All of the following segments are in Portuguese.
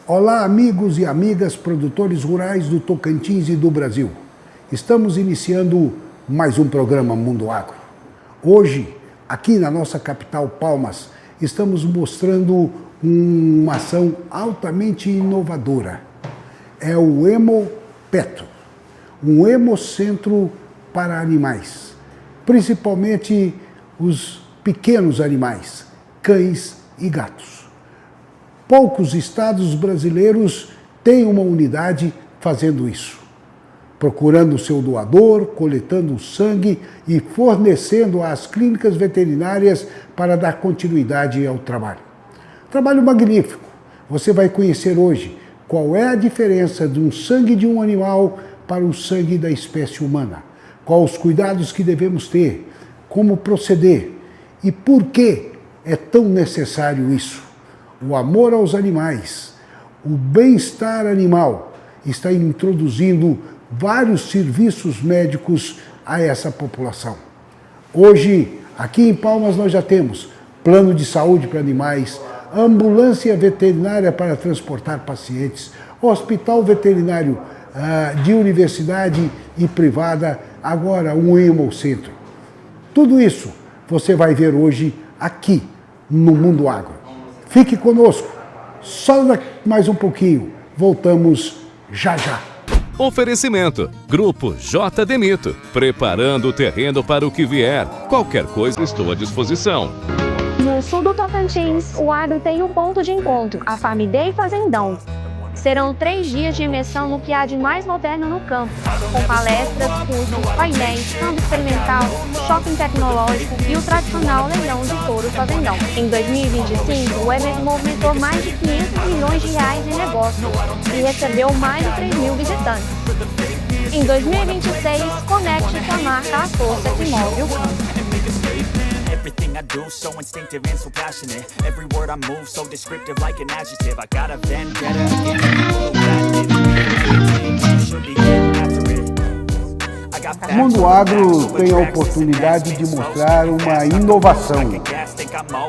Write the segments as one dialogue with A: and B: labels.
A: Olá, amigos e amigas produtores rurais do Tocantins e do Brasil. Estamos iniciando mais um programa Mundo Agro. Hoje, aqui na nossa capital Palmas, estamos mostrando uma ação altamente inovadora. É o Hemopeto, um hemocentro para animais, principalmente os pequenos animais, cães e gatos. Poucos estados brasileiros têm uma unidade fazendo isso, procurando seu doador, coletando sangue e fornecendo às clínicas veterinárias para dar continuidade ao trabalho. Trabalho magnífico. Você vai conhecer hoje qual é a diferença de um sangue de um animal para o sangue da espécie humana, quais os cuidados que devemos ter, como proceder e por que é tão necessário isso. O amor aos animais, o bem-estar animal está introduzindo vários serviços médicos a essa população. Hoje, aqui em Palmas, nós já temos plano de saúde para animais, ambulância veterinária para transportar pacientes, hospital veterinário de universidade e privada, agora um hemocentro. Tudo isso você vai ver hoje aqui no Mundo Agro. Fique conosco, só mais um pouquinho, voltamos já já.
B: Oferecimento, Grupo J. Demito, preparando o terreno para o que vier. Qualquer coisa estou à disposição.
C: No sul do Tocantins, o agro tem um ponto de encontro, a Famidei Fazendão. Serão 3 dias de imersão no que há de mais moderno no campo, com palestras, cursos, painéis, campo experimental, shopping tecnológico e o tradicional leilão de touro fazendão. Em 2025, o evento movimentou mais de 500 milhões de reais em negócio e recebeu mais de 3 mil visitantes. Em 2026, conecte sua marca à força que move o campo.
D: Everything I do, so instinctive and so passionate. Every word I move, so descriptive like an adjective. I got a vendetta against people who lack it. Should be getting after it.
A: O Mundo Agro tem a oportunidade de mostrar uma inovação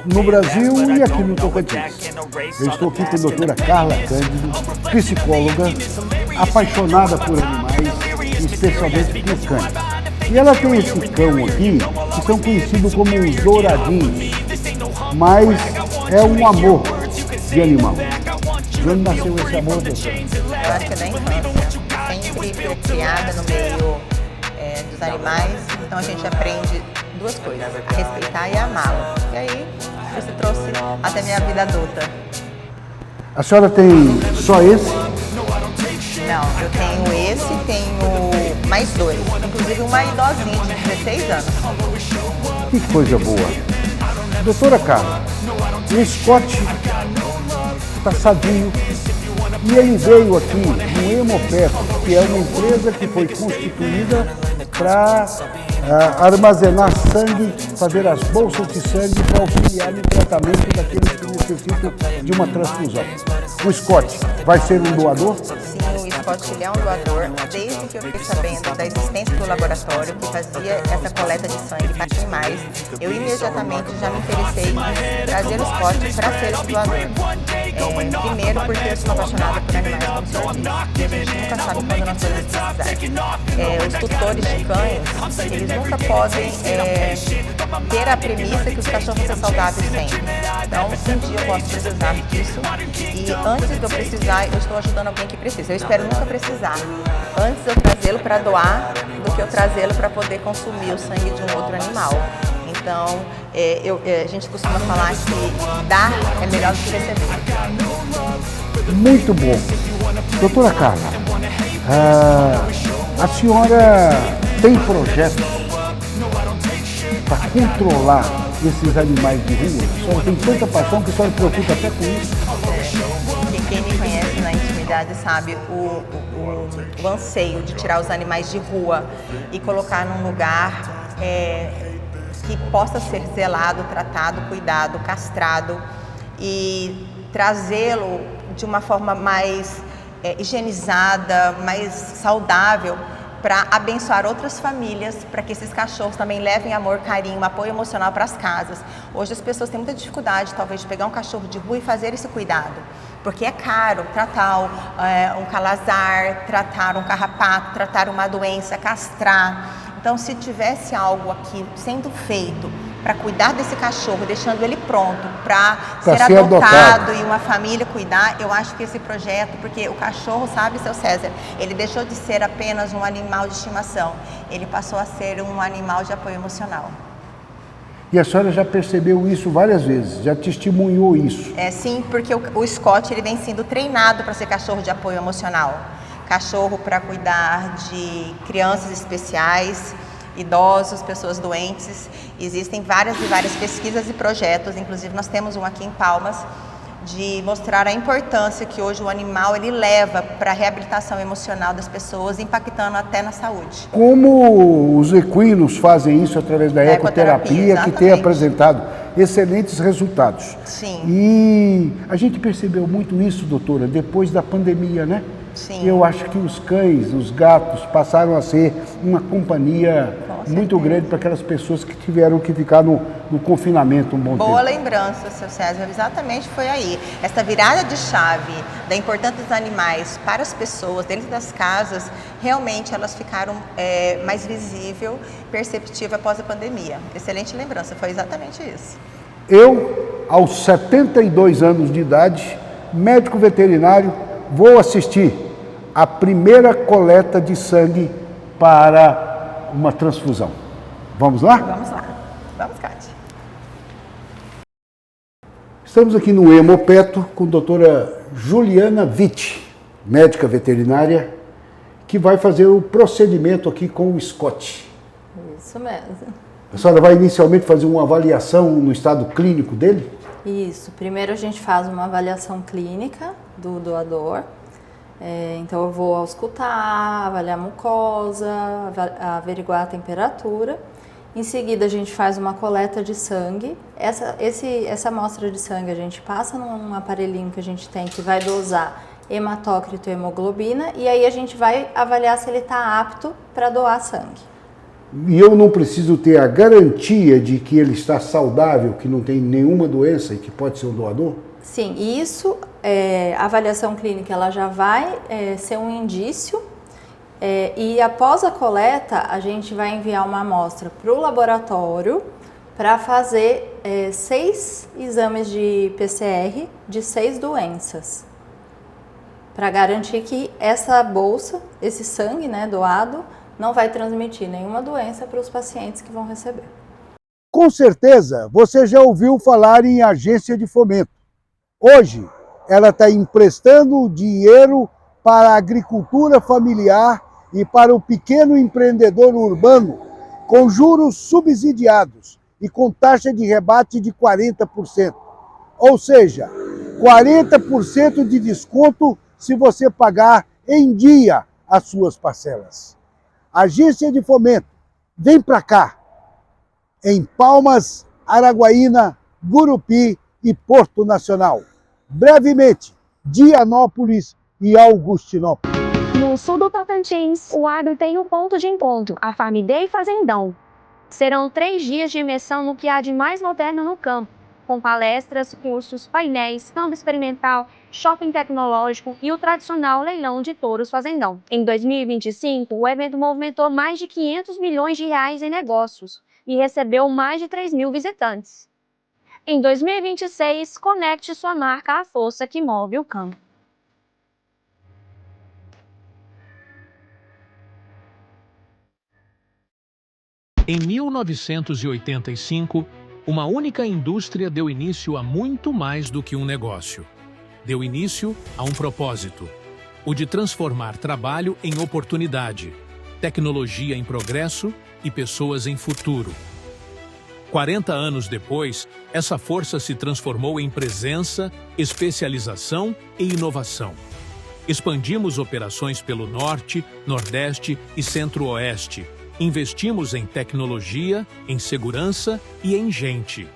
A: no Brasil e aqui no Tocantins. Eu estou aqui com a doutora Carla Cândido, psicóloga, apaixonada por animais, especialmente por cães. E ela tem esse cão aqui, que são conhecidos como os douradinhos, mas é um amor de animal. De onde nasceu esse amor, doutor?
E: Eu acho que é da infância. Sempre fui criada no meio dos animais, então a gente aprende duas coisas, a respeitar e a amá-los. E aí, isso trouxe até a minha vida adulta.
A: A senhora tem só esse?
E: Não, eu tenho esse, tenho mais 2, inclusive uma idosinha de 16 anos.
A: Que coisa boa. Doutora Carla, o Scott está sadio e ele veio aqui no Hemopeto, que é uma empresa que foi constituída para armazenar sangue, fazer as bolsas de sangue para auxiliar no tratamento daqueles que necessitam de uma transfusão. O Scott vai ser um doador?
E: Sim, o Scott ele é um doador. Desde que eu fiquei sabendo da existência do laboratório que fazia essa coleta de sangue para animais, eu imediatamente já me interessei em trazer o Scott para ser esse doador. Primeiro porque eu sou apaixonada por animais, como o senhor disse, e a gente nunca sabe quando nós podemos precisar. Os tutores de cães, eles nunca podem ter a premissa que os cachorros são saudáveis sempre. Então, um dia eu posso precisar disso e antes de eu precisar, eu estou ajudando alguém que precisa. Eu espero nunca precisar. Antes eu trazê-lo para doar do que eu trazê-lo para poder consumir o sangue de um outro animal. Então, a gente costuma falar que dar é melhor do que receber.
A: Muito bom. Doutora Carla, a senhora tem projetos para controlar esses animais de rua? A senhora tem tanta paixão que a senhora preocupa até com isso?
E: Quem me conhece na intimidade sabe o anseio de tirar os animais de rua e colocar num lugar que possa ser zelado, tratado, cuidado, castrado e trazê-lo de uma forma mais higienizada, mais saudável, para abençoar outras famílias, para que esses cachorros também levem amor, carinho, apoio emocional para as casas. Hoje as pessoas têm muita dificuldade, talvez, de pegar um cachorro de rua e fazer esse cuidado, porque é caro tratar um calazar, tratar um carrapato, tratar uma doença, castrar. Então, se tivesse algo aqui sendo feito para cuidar desse cachorro, deixando ele pronto para ser adotado e uma família cuidar, eu acho que esse projeto, porque o cachorro, sabe, seu César, ele deixou de ser apenas um animal de estimação, ele passou a ser um animal de apoio emocional.
A: E a senhora já percebeu isso várias vezes, já testemunhou isso?
E: Sim, porque o Scott ele vem sendo treinado para ser cachorro de apoio emocional. Cachorro para cuidar de crianças especiais, idosos, pessoas doentes. Existem várias e várias pesquisas e projetos, inclusive nós temos um aqui em Palmas, de mostrar a importância que hoje o animal ele leva para a reabilitação emocional das pessoas, impactando até na saúde.
A: Como os equinos fazem isso através da ecoterapia, que tem apresentado excelentes resultados.
E: Sim.
A: E a gente percebeu muito isso, doutora, depois da pandemia, né?
E: Sim.
A: Eu acho que os cães, os gatos passaram a ser uma companhia muito grande para aquelas pessoas que tiveram que ficar no confinamento um bom tempo.
E: Boa lembrança, seu César, exatamente foi aí. Essa virada de chave da importância dos animais para as pessoas dentro das casas, realmente elas ficaram mais visível, perceptível após a pandemia. Excelente lembrança, foi exatamente isso.
A: Eu, aos 72 anos de idade, médico veterinário, vou assistir a primeira coleta de sangue para uma transfusão. Vamos lá?
E: Vamos lá. Vamos, Cátia.
A: Estamos aqui no Hemopeto com a doutora Juliana Witt, médica veterinária, que vai fazer o procedimento aqui com o Scott.
F: Isso mesmo.
A: A senhora vai inicialmente fazer uma avaliação no estado clínico dele?
F: Isso. Primeiro a gente faz uma avaliação clínica do doador. Então eu vou auscultar, avaliar a mucosa, averiguar a temperatura. Em seguida a gente faz uma coleta de sangue. Essa amostra de sangue a gente passa num aparelhinho que a gente tem que vai dosar hematócrito e hemoglobina, e aí a gente vai avaliar se ele está apto para doar sangue.
A: E eu não preciso ter a garantia de que ele está saudável, que não tem nenhuma doença e que pode ser um doador?
F: Sim, isso, a avaliação clínica ela já vai ser um indício, e após a coleta a gente vai enviar uma amostra para o laboratório para fazer 6 exames de PCR de 6 doenças, para garantir que essa bolsa, esse sangue, né, doado, não vai transmitir nenhuma doença para os pacientes que vão receber.
A: Com certeza, você já ouviu falar em agência de fomento. Hoje, ela está emprestando dinheiro para a agricultura familiar e para o pequeno empreendedor urbano com juros subsidiados e com taxa de rebate de 40%. Ou seja, 40% de desconto se você pagar em dia as suas parcelas. Agência de Fomento, vem para cá, em Palmas, Araguaína, Gurupi e Porto Nacional. Brevemente, Dianópolis e Augustinópolis.
C: No sul do Tocantins, o agro tem um ponto de encontro, a Famidei Fazendão. Serão 3 dias de imersão no que há de mais moderno no campo, com palestras, cursos, painéis, campo experimental, shopping tecnológico e o tradicional leilão de touros fazendão. Em 2025, o evento movimentou mais de 500 milhões de reais em negócios e recebeu mais de 3 mil visitantes. Em 2026, conecte sua marca à força que move o campo.
G: Em 1985, uma única indústria deu início a muito mais do que um negócio. Deu início a um propósito: o de transformar trabalho em oportunidade, tecnologia em progresso e pessoas em futuro. 40 anos depois, essa força se transformou em presença, especialização e inovação. Expandimos operações pelo Norte, Nordeste e Centro-Oeste. Investimos em tecnologia, em segurança e em gente.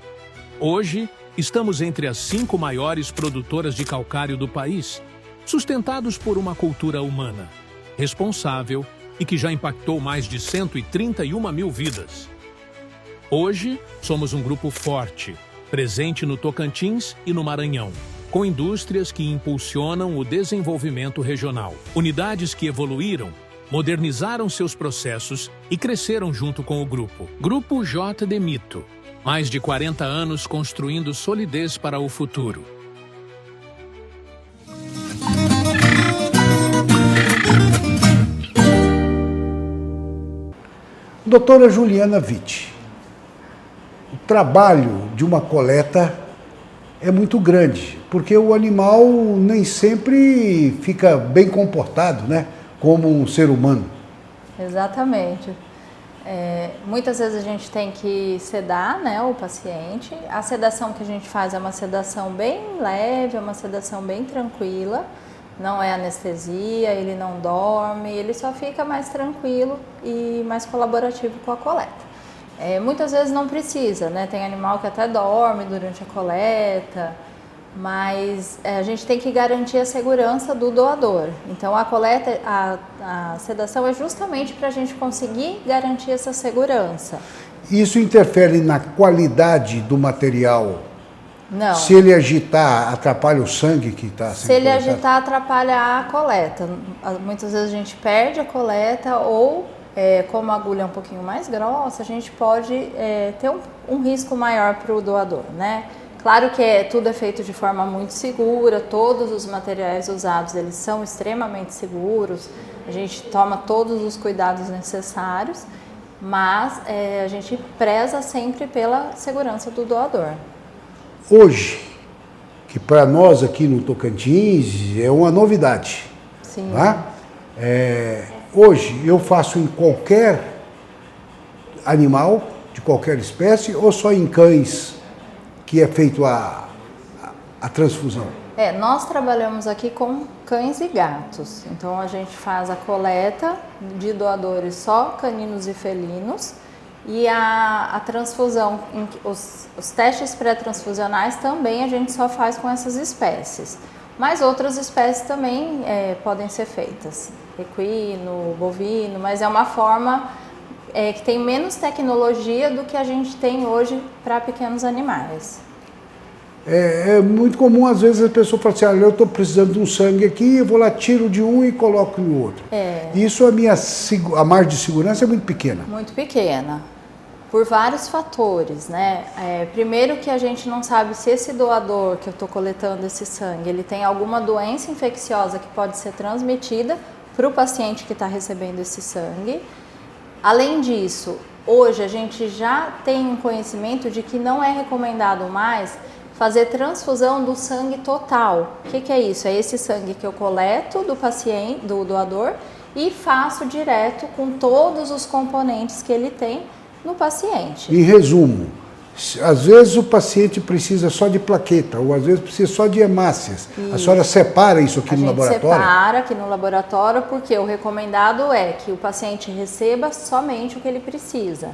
G: Hoje, estamos entre as 5 maiores produtoras de calcário do país, sustentados por uma cultura humana, responsável e que já impactou mais de 131 mil vidas. Hoje, somos um grupo forte, presente no Tocantins e no Maranhão, com indústrias que impulsionam o desenvolvimento regional. Unidades que evoluíram, modernizaram seus processos e cresceram junto com o grupo. Grupo J. de Mito. Mais de 40 anos construindo solidez para o futuro.
A: Doutora Juliana Witt, o trabalho de uma coleta é muito grande, porque o animal nem sempre fica bem comportado, né, como um ser humano.
F: Exatamente. Muitas vezes a gente tem que sedar, né, o paciente. A sedação que a gente faz é uma sedação bem leve, é uma sedação bem tranquila. Não é anestesia, ele não dorme, ele só fica mais tranquilo e mais colaborativo com a coleta. Muitas vezes não precisa, né? Tem animal que até dorme durante a coleta, mas a gente tem que garantir a segurança do doador. Então a coleta, a sedação é justamente para a gente conseguir garantir essa segurança.
A: Isso interfere na qualidade do material?
F: Não.
A: Se ele agitar, atrapalha o sangue que está sendo
F: Se ele
A: coletado?
F: agitar, atrapalha a coleta. Muitas vezes a gente perde a coleta ou, como a agulha é um pouquinho mais grossa, a gente pode ter um risco maior para o doador, né? Claro que tudo é feito de forma muito segura, todos os materiais usados eles são extremamente seguros, a gente toma todos os cuidados necessários, mas a gente preza sempre pela segurança do doador.
A: Hoje, que para nós aqui no Tocantins é uma novidade.
F: Sim.
A: Tá? Hoje eu faço em qualquer animal, de qualquer espécie, ou só em cães que é feito a transfusão?
F: Nós trabalhamos aqui com cães e gatos, então a gente faz a coleta de doadores só caninos e felinos. E a transfusão, os testes pré-transfusionais também a gente só faz com essas espécies. Mas outras espécies também podem ser feitas, equino, bovino, mas é uma forma que tem menos tecnologia do que a gente tem hoje para pequenos animais.
A: É muito comum, às vezes, a pessoa fala assim, olha, eu estou precisando de um sangue aqui, eu vou lá, tiro de um e coloco no outro. Isso, a margem de segurança é muito pequena.
F: Muito pequena, por vários fatores, né? Primeiro que a gente não sabe se esse doador que eu estou coletando esse sangue, ele tem alguma doença infecciosa que pode ser transmitida para o paciente que está recebendo esse sangue. Além disso, hoje a gente já tem um conhecimento de que não é recomendado mais fazer transfusão do sangue total. O que é isso? É esse sangue que eu coleto do paciente, do doador, e faço direto com todos os componentes que ele tem no paciente.
A: Em resumo, às vezes o paciente precisa só de plaqueta, ou às vezes precisa só de hemácias. A senhora separa isso aqui no laboratório?
F: A gente separa aqui no laboratório, porque o recomendado é que o paciente receba somente o que ele precisa.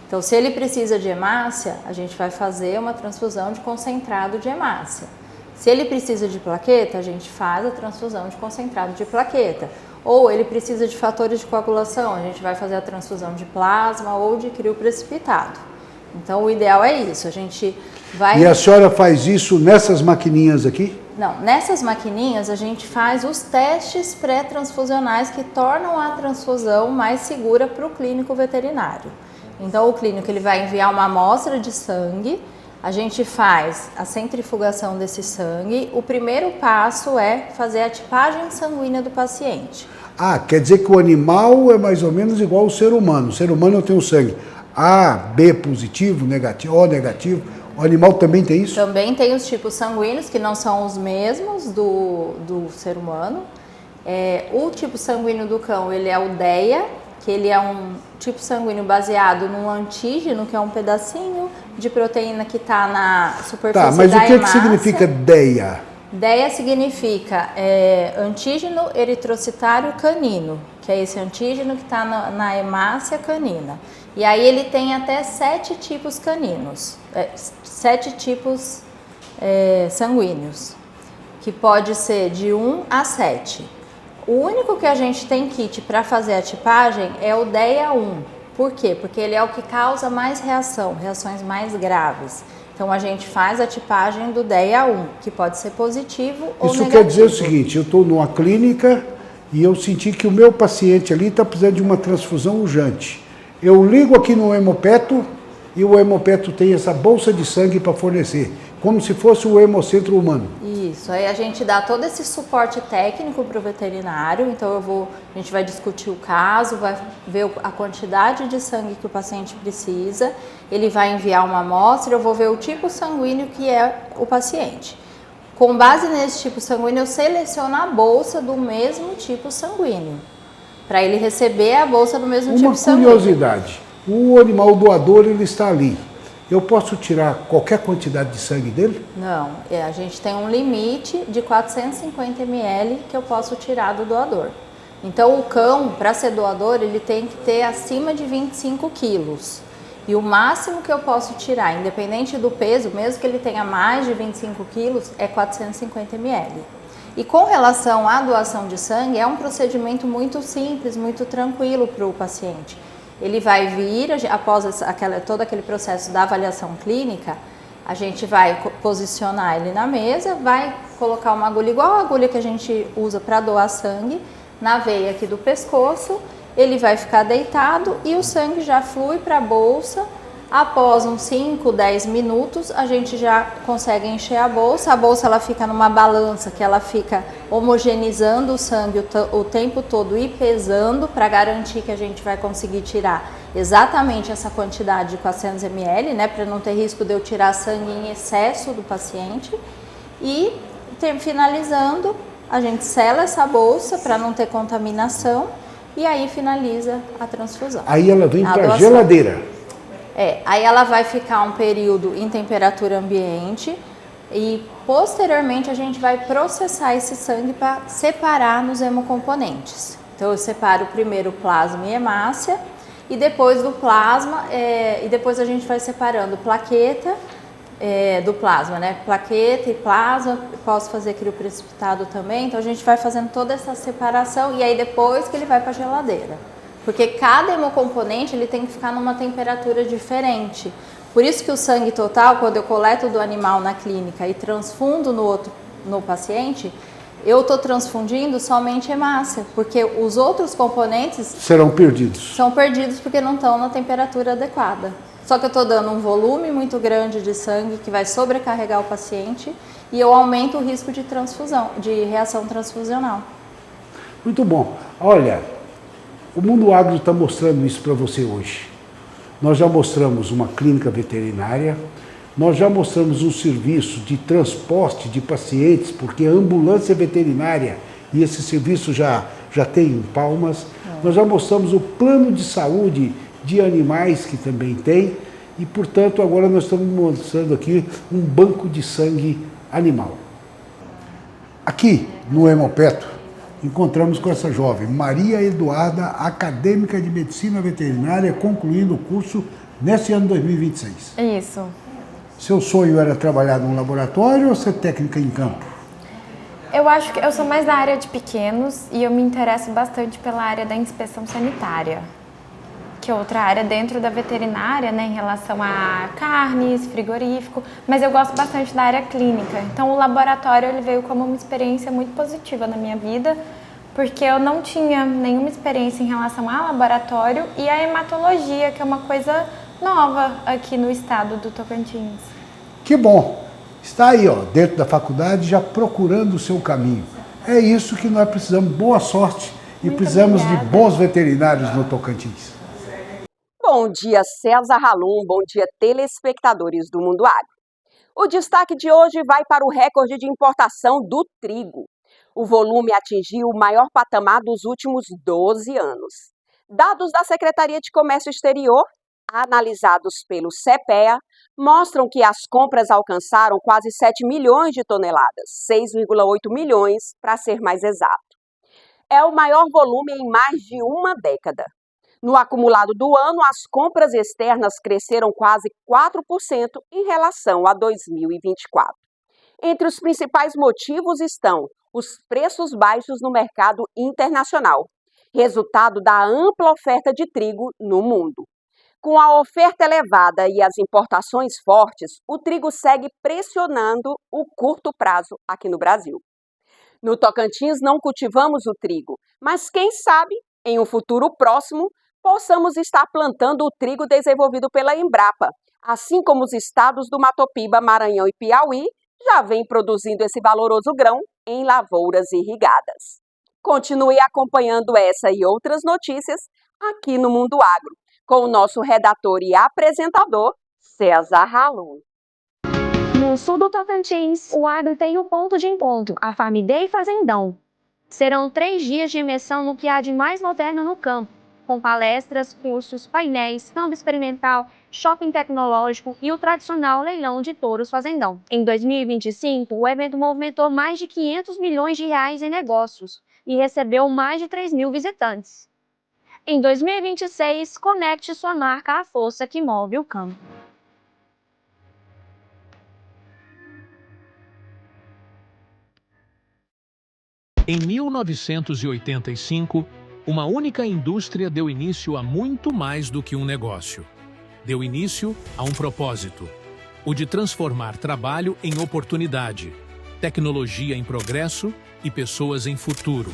F: Então, se ele precisa de hemácia, a gente vai fazer uma transfusão de concentrado de hemácia. Se ele precisa de plaqueta, a gente faz a transfusão de concentrado de plaqueta. Ou ele precisa de fatores de coagulação, a gente vai fazer a transfusão de plasma ou de crio precipitado. Então, o ideal é isso, a gente vai...
A: E a senhora faz isso nessas maquininhas aqui?
F: Não, nessas maquininhas a gente faz os testes pré-transfusionais que tornam a transfusão mais segura para o clínico veterinário. Então, o clínico ele vai enviar uma amostra de sangue, a gente faz a centrifugação desse sangue. O primeiro passo é fazer a tipagem sanguínea do paciente.
A: Quer dizer que o animal é mais ou menos igual ao ser humano. O ser humano tem o sangue A, B positivo, negativo, O negativo. O animal também tem isso?
F: Também tem os tipos sanguíneos, que não são os mesmos do ser humano. O tipo sanguíneo do cão, ele é o DEA, que ele é um tipo sanguíneo baseado num antígeno, que é um pedacinho de proteína que está na superfície da hemácia.
A: Mas o que significa DEA?
F: DEA significa antígeno eritrocitário canino, que é esse antígeno que está na hemácia canina. E aí ele tem até 7 tipos caninos, 7 tipos sanguíneos, que pode ser de 1 a 7. O único que a gente tem kit para fazer a tipagem é o DEA 1. Por quê? Porque ele é o que causa mais reações mais graves. Então, a gente faz a tipagem do DEA1, que pode ser positivo ou negativo.
A: Isso quer dizer o seguinte, eu estou numa clínica e eu senti que o meu paciente ali está precisando de uma transfusão urgente. Eu ligo aqui no Hemopeto e o Hemopeto tem essa bolsa de sangue para fornecer, como se fosse o Hemocentro Humano.
F: Isso, aí a gente dá todo esse suporte técnico para o veterinário, então a gente vai discutir o caso, vai ver a quantidade de sangue que o paciente precisa, ele vai enviar uma amostra, eu vou ver o tipo sanguíneo que é o paciente. Com base nesse tipo sanguíneo, eu seleciono a bolsa do mesmo tipo sanguíneo, para ele receber a bolsa do mesmo tipo sanguíneo.
A: Uma curiosidade, o animal doador ele está ali. Eu posso tirar qualquer quantidade de sangue dele?
F: Não, a gente tem um limite de 450 ml que eu posso tirar do doador. Então o cão, para ser doador, ele tem que ter acima de 25 quilos. E o máximo que eu posso tirar, independente do peso, mesmo que ele tenha mais de 25 quilos, é 450 ml. E com relação à doação de sangue, é um procedimento muito simples, muito tranquilo para o paciente. Ele vai vir, após todo aquele processo da avaliação clínica, a gente vai posicionar ele na mesa, vai colocar uma agulha igual a agulha que a gente usa para doar sangue, na veia aqui do pescoço, ele vai ficar deitado e o sangue já flui para a bolsa. Após uns 5, 10 minutos, a gente já consegue encher a bolsa ela fica numa balança que ela fica homogeneizando o sangue o tempo todo e pesando para garantir que a gente vai conseguir tirar exatamente essa quantidade de 400 ml, né, para não ter risco de eu tirar sangue em excesso do paciente. E finalizando, a gente sela essa bolsa para não ter contaminação e aí finaliza a transfusão.
A: Aí ela vem para a geladeira.
F: Aí ela vai ficar um período em temperatura ambiente e posteriormente a gente vai processar esse sangue para separar nos hemocomponentes. Então eu separo primeiro o plasma e hemácia e depois do plasma, e depois a gente vai separando plaqueta do plasma, né? Plaqueta e plasma, posso fazer crioprecipitado também, então a gente vai fazendo toda essa separação e aí depois que ele vai para a geladeira. Porque cada hemocomponente ele tem que ficar numa temperatura diferente. Por isso que o sangue total, quando eu coleto do animal na clínica e transfundo no paciente, eu estou transfundindo somente hemácia, porque os outros componentes
A: serão perdidos.
F: São perdidos porque não estão na temperatura adequada. Só que eu estou dando um volume muito grande de sangue que vai sobrecarregar o paciente e eu aumento o risco de transfusão, de reação transfusional.
A: Muito bom. Olha, o Mundo Agro está mostrando isso para você hoje. Nós já mostramos uma clínica veterinária, nós já mostramos um serviço de transporte de pacientes, porque a ambulância veterinária, e esse serviço já tem em Palmas, nós já mostramos o plano de saúde de animais que também tem, e portanto agora nós estamos mostrando aqui um banco de sangue animal. Aqui no Hemopeto, encontramos com essa jovem, Maria Eduarda, acadêmica de Medicina Veterinária, concluindo o curso nesse ano 2026.
H: Isso.
A: Seu sonho era trabalhar num laboratório ou ser técnica em campo?
H: Eu acho que eu sou mais da área de pequenos e eu me interesso bastante pela área da inspeção sanitária, que é outra área dentro da veterinária, né, em relação a carnes, frigorífico, mas eu gosto bastante da área clínica. Então o laboratório ele veio como uma experiência muito positiva na minha vida, porque eu não tinha nenhuma experiência em relação ao laboratório e a hematologia, que é uma coisa nova aqui no estado do Tocantins.
A: Que bom! Está aí, ó, dentro da faculdade, já procurando o seu caminho. É isso que nós precisamos, boa sorte, e
H: Muito
A: precisamos
H: obrigada.
A: de bons veterinários no Tocantins.
I: Bom dia, César Halum, bom dia, telespectadores do Mundo Agro. O destaque de hoje vai para o recorde de importação do trigo. O volume atingiu o maior patamar dos últimos 12 anos. Dados da Secretaria de Comércio Exterior, analisados pelo CEPEA, mostram que as compras alcançaram quase 7 milhões de toneladas, 6,8 milhões para ser mais exato. É o maior volume em mais de uma década. No acumulado do ano, as compras externas cresceram quase 4% em relação a 2024. Entre os principais motivos estão os preços baixos no mercado internacional, resultado da ampla oferta de trigo no mundo. Com a oferta elevada e as importações fortes, o trigo segue pressionando o curto prazo aqui no Brasil. No Tocantins não cultivamos o trigo, mas quem sabe, em um futuro próximo, possamos estar plantando o trigo desenvolvido pela Embrapa, assim como os estados do Mato Piba, Maranhão e Piauí já vêm produzindo esse valoroso grão em lavouras irrigadas. Continue acompanhando essa e outras notícias aqui no Mundo Agro, com o nosso redator e apresentador, César Halum.
C: No sul do Tocantins, o agro tem o ponto de encontro, a Famidei Fazendão. Serão 3 dias de imersão no que há de mais moderno no campo, com palestras, cursos, painéis, campo experimental, shopping tecnológico e o tradicional leilão de touros fazendão. Em 2025, o evento movimentou mais de 500 milhões de reais em negócios e recebeu mais de 3 mil visitantes. Em 2026, conecte sua marca à força que move o campo.
G: Em 1985, uma única indústria deu início a muito mais do que um negócio. Deu início a um propósito: o de transformar trabalho em oportunidade, tecnologia em progresso e pessoas em futuro.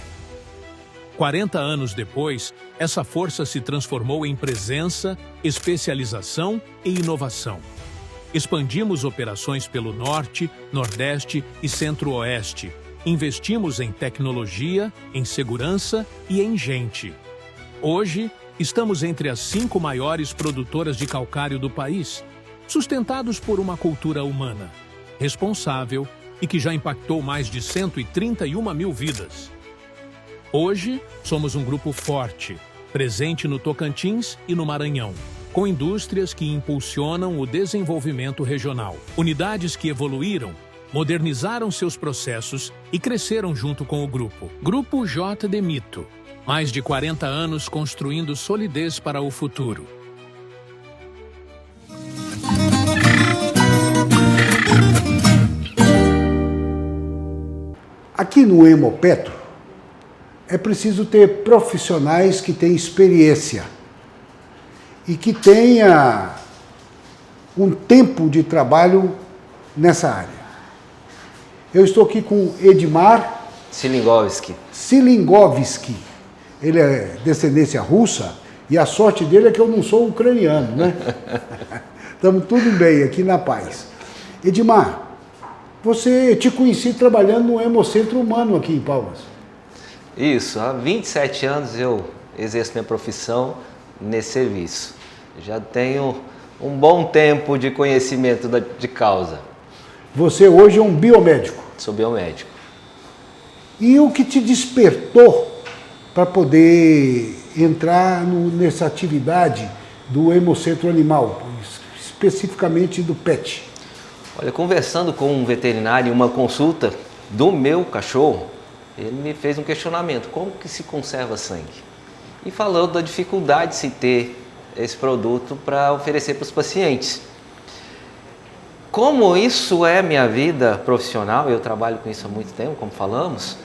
G: 40 anos depois, essa força se transformou em presença, especialização e inovação. Expandimos operações pelo Norte, Nordeste e Centro-Oeste. Investimos em tecnologia, em segurança e em gente. Hoje, estamos entre as 5 maiores produtoras de calcário do país, sustentados por uma cultura humana, responsável e que já impactou mais de 131 mil vidas. Hoje, somos um grupo forte, presente no Tocantins e no Maranhão, com indústrias que impulsionam o desenvolvimento regional, unidades que evoluíram, modernizaram seus processos e cresceram junto com o grupo. Grupo J. de Mito. Mais de 40 anos construindo solidez para o futuro.
A: Aqui no Hemopetro, é preciso ter profissionais que têm experiência e que tenha um tempo de trabalho nessa área. Eu estou aqui com Edmar
J: Silingovski.
A: Ele é descendência russa e a sorte dele é que eu não sou ucraniano, né? Estamos tudo bem aqui na paz. Edmar, te conheci trabalhando no Hemocentro Humano aqui em Palmas.
J: Isso, há 27 anos eu exerço minha profissão nesse serviço. Já tenho um bom tempo de conhecimento de causa.
A: Você hoje é um biomédico?
J: Sou biomédico.
A: E o que te despertou para poder entrar nessa atividade do Hemocentro Animal, especificamente do PET?
J: Olha, conversando com um veterinário em uma consulta do meu cachorro, ele me fez um questionamento: como que se conserva sangue? E falou da dificuldade de se ter esse produto para oferecer para os pacientes. Como isso é minha vida profissional, eu trabalho com isso há muito tempo, como falamos,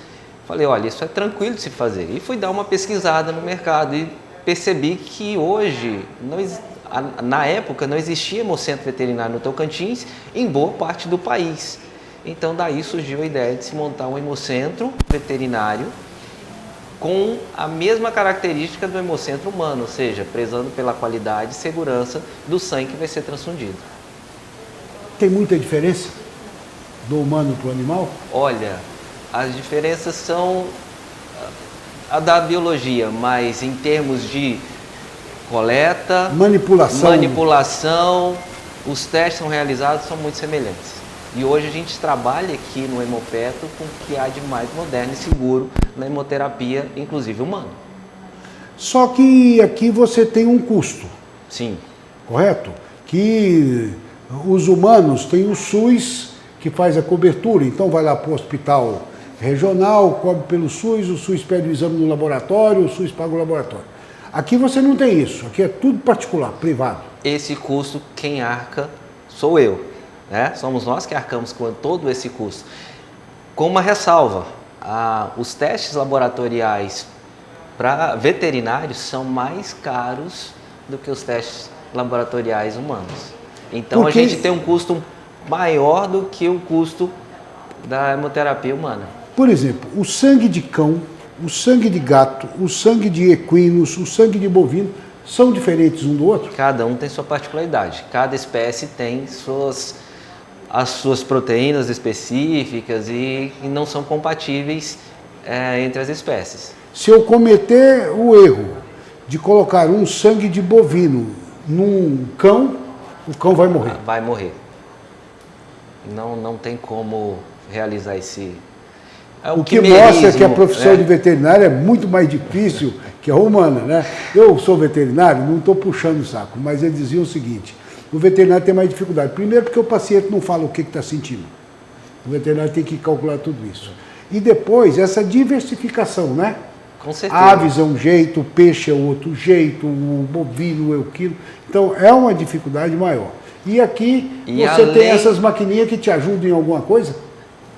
J: falei, olha, isso é tranquilo de se fazer. E fui dar uma pesquisada no mercado e percebi que hoje, na época, não existia hemocentro veterinário no Tocantins, em boa parte do país. Então daí surgiu a ideia de se montar um hemocentro veterinário com a mesma característica do hemocentro humano, ou seja, prezando pela qualidade e segurança do sangue que vai ser transfundido.
A: Tem muita diferença do humano para o animal?
J: Olha, as diferenças são a da biologia, mas em termos de coleta, manipulação, os testes são realizados, são muito semelhantes. E hoje a gente trabalha aqui no Hemopetro com o que há de mais moderno e seguro na hemoterapia, inclusive humana.
A: Só que aqui você tem um custo.
J: Sim.
A: Correto? Que os humanos têm o SUS que faz a cobertura, então vai lá para o hospital regional, cobre pelo SUS, o SUS pede o exame no laboratório, o SUS paga o laboratório. Aqui você não tem isso, aqui é tudo particular, privado.
J: Esse custo, quem arca sou eu, né? Somos nós que arcamos com todo esse custo. Com uma ressalva, os testes laboratoriais para veterinários são mais caros do que os testes laboratoriais humanos. Então
A: Porque-
J: a gente tem um custo maior do que o custo da hemoterapia humana.
A: Por exemplo, o sangue de cão, o sangue de gato, o sangue de equinos, o sangue de bovino, são diferentes um do outro?
J: Cada um tem sua particularidade. Cada espécie tem as suas proteínas específicas e não são compatíveis entre as espécies.
A: Se eu cometer o erro de colocar um sangue de bovino num cão, o cão vai morrer.
J: Vai morrer. Não tem como realizar esse... É
A: O que
J: quimerismo,
A: mostra que a profissão
J: né?
A: de veterinário é muito mais difícil que a humana, né? Eu sou veterinário, não estou puxando o saco, mas eles diziam o seguinte: o veterinário tem mais dificuldade. Primeiro porque o paciente não fala o que está sentindo. O veterinário tem que calcular tudo isso. E depois, essa diversificação, né?
J: Com certeza.
A: Aves é um jeito, o peixe é outro jeito, o bovino é aquilo. Então, é uma dificuldade maior. E aqui, você tem essas maquininhas que te ajudam em alguma coisa?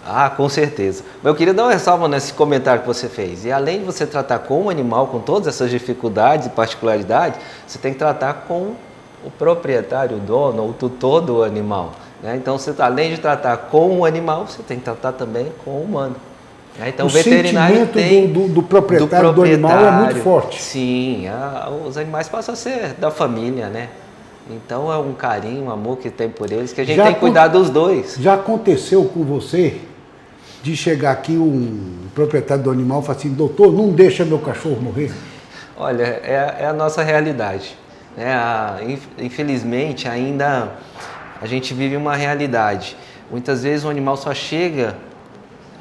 J: Ah, com certeza. Mas eu queria dar uma ressalva nesse comentário que você fez. E além de você tratar com o animal, com todas essas dificuldades e particularidades, você tem que tratar com o proprietário, o dono, o tutor do animal. Né? Então, você, além de tratar com o animal, você tem que tratar também com o humano. Né? Então,
A: O
J: veterinário
A: sentimento
J: tem
A: do proprietário do animal é muito forte.
J: Sim, os animais passam a ser da família, né? Então, é um carinho, um amor que tem por eles, que a gente tem que cuidar dos dois.
A: Já aconteceu com você de chegar aqui um proprietário do animal e falar assim: doutor, não deixa meu cachorro morrer?
J: Olha, é a nossa realidade. Né? Infelizmente, ainda a gente vive uma realidade. Muitas vezes o animal só chega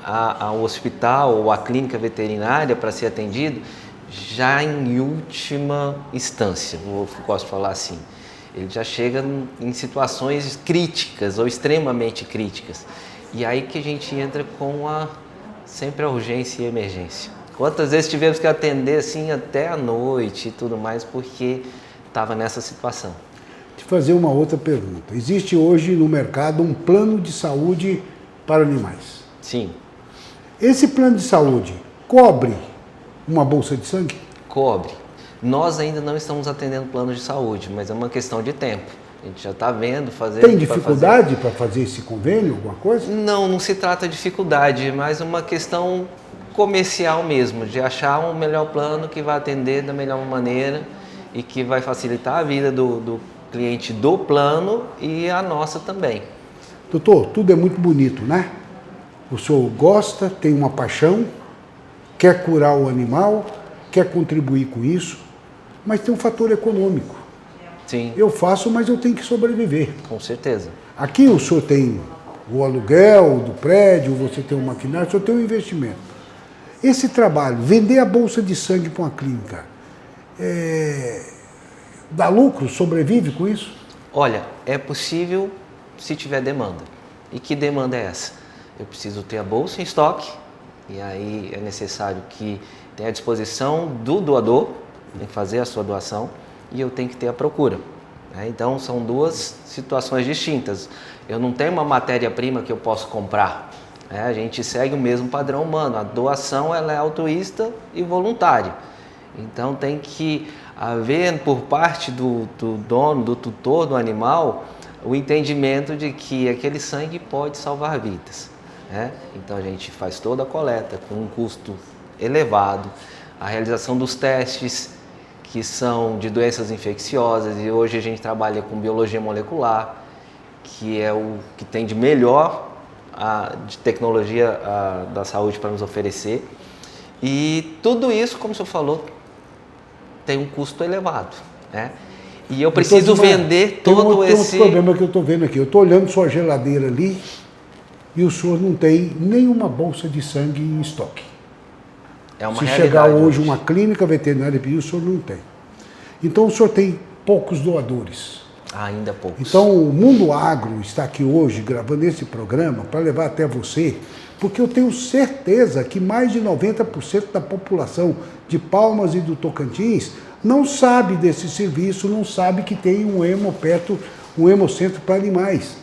J: ao hospital ou à clínica veterinária para ser atendido já em última instância, gosto de falar assim. Ele já chega em situações críticas ou extremamente críticas. E aí que a gente entra com sempre a urgência e a emergência. Quantas vezes tivemos que atender assim até a noite e tudo mais porque estava nessa situação.
A: Te fazer uma outra pergunta. Existe hoje no mercado um plano de saúde para animais?
J: Sim.
A: Esse plano de saúde cobre uma bolsa de sangue?
J: Cobre. Nós ainda não estamos atendendo planos de saúde, mas é uma questão de tempo. A gente já está vendo, fazendo...
A: Tem dificuldade para fazer esse convênio, alguma coisa?
J: Não se trata de dificuldade, mas uma questão comercial mesmo, de achar um melhor plano que vai atender da melhor maneira e que vai facilitar a vida do cliente do plano e a nossa também.
A: Doutor, tudo é muito bonito, né? O senhor gosta, tem uma paixão, quer curar o animal, quer contribuir com isso, mas tem um fator econômico.
J: Sim.
A: Eu faço, mas eu tenho que sobreviver.
J: Com certeza.
A: Aqui o senhor tem o aluguel do prédio, você tem o maquinário, o senhor tem um investimento. Esse trabalho, vender a bolsa de sangue para uma clínica, dá lucro? Sobrevive com isso?
J: Olha, é possível se tiver demanda. E que demanda é essa? Eu preciso ter a bolsa em estoque, e aí é necessário que tenha à disposição do doador, tem que fazer a sua doação, e eu tenho que ter a procura. Então são duas situações distintas. Eu não tenho uma matéria-prima que eu posso comprar. A gente segue o mesmo padrão humano. A doação ela é altruísta e voluntária. Então tem que haver por parte do dono, do tutor do animal, o entendimento de que aquele sangue pode salvar vidas. Então a gente faz toda a coleta com um custo elevado, a realização dos testes que são de doenças infecciosas, e hoje a gente trabalha com biologia molecular, que é o que tem de melhor de tecnologia da saúde para nos oferecer. E tudo isso, como o senhor falou, tem um custo elevado. E eu preciso vender todo esse...
A: Tem outro problema que eu estou vendo aqui. Eu estou olhando sua geladeira ali e o senhor não tem nenhuma bolsa de sangue em estoque.
J: É uma
A: Se
J: realidade
A: chegar hoje uma clínica veterinária e pedir, o senhor não tem. Então o senhor tem poucos doadores.
J: Ainda poucos.
A: Então o Mundo Agro está aqui hoje gravando esse programa para levar até você, porque eu tenho certeza que mais de 90% da população de Palmas e do Tocantins não sabe desse serviço, não sabe que tem um um hemocentro para animais.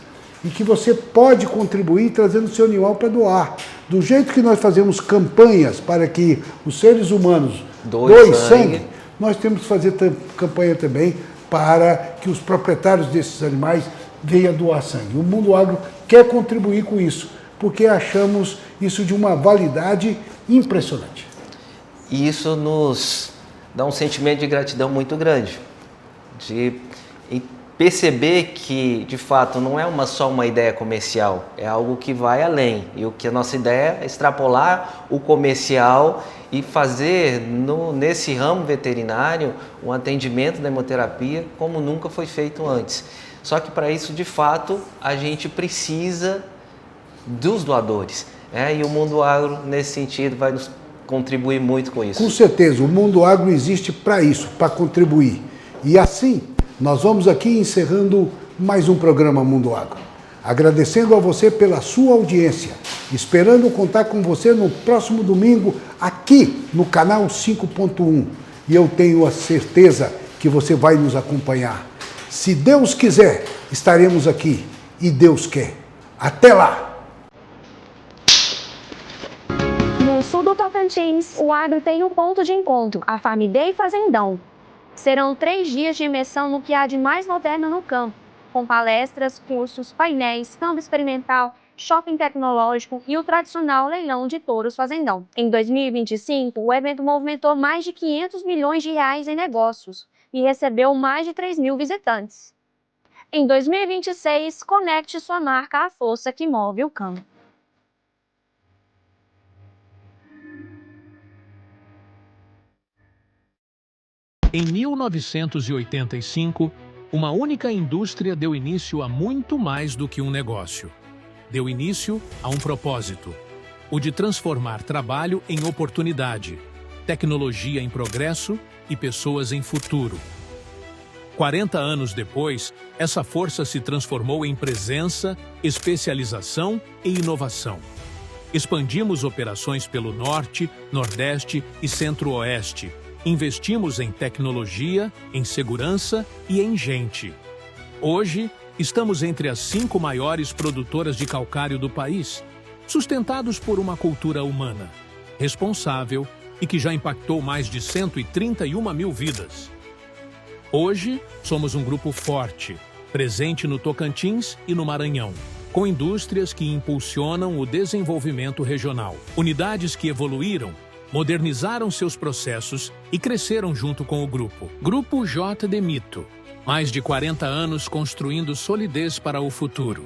A: E que você pode contribuir trazendo o seu animal para doar. Do jeito que nós fazemos campanhas para que os seres humanos doem sangue, nós temos que fazer campanha também para que os proprietários desses animais venham doar sangue. O Mundo Agro quer contribuir com isso, porque achamos isso de uma validade impressionante.
J: E isso nos dá um sentimento de gratidão muito grande, de perceber que, de fato, não é só uma ideia comercial, é algo que vai além. E o que a nossa ideia é extrapolar o comercial e fazer nesse ramo veterinário um atendimento da hemoterapia como nunca foi feito antes. Só que para isso, de fato, a gente precisa dos doadores. E o Mundo Agro, nesse sentido, vai nos contribuir muito com isso.
A: Com certeza, o Mundo Agro existe para isso, para contribuir. E assim, nós vamos aqui encerrando mais um programa Mundo Agro. Agradecendo a você pela sua audiência, esperando contar com você no próximo domingo aqui no canal 5.1. E eu tenho a certeza que você vai nos acompanhar. Se Deus quiser, estaremos aqui. E Deus quer. Até lá!
C: No sul do Tocantins, o agro tem um ponto de encontro, a Famidei Fazendão. Serão 3 dias de imersão no que há de mais moderno no campo, com palestras, cursos, painéis, campo experimental, shopping tecnológico e o tradicional leilão de touros fazendão. Em 2025, o evento movimentou mais de 500 milhões de reais em negócios e recebeu mais de 3 mil visitantes. Em 2026, conecte sua marca à força que move o campo.
G: Em 1985, uma única indústria deu início a muito mais do que um negócio. Deu início a um propósito: o de transformar trabalho em oportunidade, tecnologia em progresso e pessoas em futuro. 40 anos depois, essa força se transformou em presença, especialização e inovação. Expandimos operações pelo Norte, Nordeste e Centro-Oeste. Investimos em tecnologia, em segurança e em gente. Hoje, estamos entre as 5 maiores produtoras de calcário do país, sustentados por uma cultura humana, responsável e que já impactou mais de 131 mil vidas. Hoje, somos um grupo forte, presente no Tocantins e no Maranhão, com indústrias que impulsionam o desenvolvimento regional, unidades que evoluíram, modernizaram seus processos e cresceram junto com o grupo. Grupo J. de Mito. Mais de 40 anos construindo solidez para o futuro.